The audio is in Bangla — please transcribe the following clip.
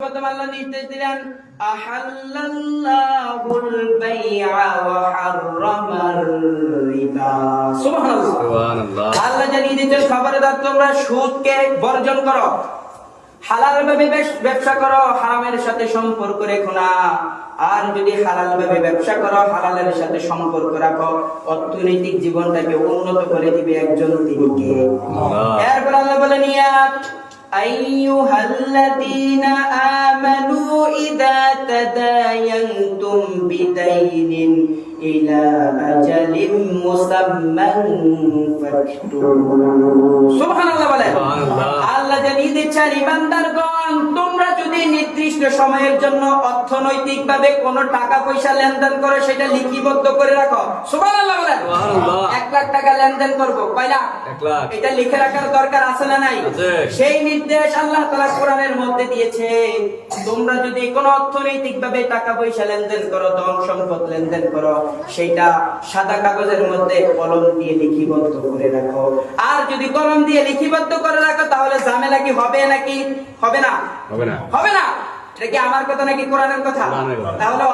আল্লাহ নির্দেশ দিলেন আহাল্লাল্লাহুল বাইআ ওয়া হাররামার রিবা। সুবহানাল্লাহ। আল্লাহ জানিয়ে দিয়েছেন খবরদার তোমরা সুদকে বর্জন করো, হালাল ভাবে ব্যবসা করো, হারামের সাথে সম্পর্ক রেখো না। আর যদি হালাল ভাবে ব্যবসা করো, হালালের সাথে সম্পর্ক রাখো, অর্থনৈতিক জীবনটাকে উন্নত করে দিবে একজন তিনি কে? এরপর আল্লাহ বলেন ইয়া আইয়ুহাল্লাযীনা আমানু ইযা তাদায়ানতুম বিদাইনিন ইলা আজালিন মুসাম্মান ফাকতুবু। সুবহানাল্লাহ বলেন। আল্লাহ জানিয়ে দিচ্ছেন ঈমানদারগণ, তোমরা যদি নির্দিষ্ট সময়ের জন্য অর্থনৈতিকভাবে কোনো টাকা পয়সা লেনদেন করো, সেটা লিপিবদ্ধ করে রাখো। সুবহানাল্লাহ বলেন। 1 লাখ টাকা লেনদেন করব, কয় লাখ? 1 লাখ। এটা লিখে রাখার দরকার আছে না নাই? সেই নির্দেশ আল্লাহ তাআলা কোরআনের মধ্যে দিয়েছে। তোমরা যদি কোনো অর্থনৈতিকভাবে টাকা পয়সা লেনদেন করো, ধন সম্পদ লেনদেন করো, সেটা সাদা কাগজের মধ্যে কলম দিয়ে লিপিবদ্ধ করে রাখো। আর যদি কলম দিয়ে লিপিবদ্ধ করে রাখো, তাহলে ঝামেলা কি হবে নাকি হবে না? হবে না। হবে না। এটা কি আমার কথা নাকি কোরআনের কথা? তাহলে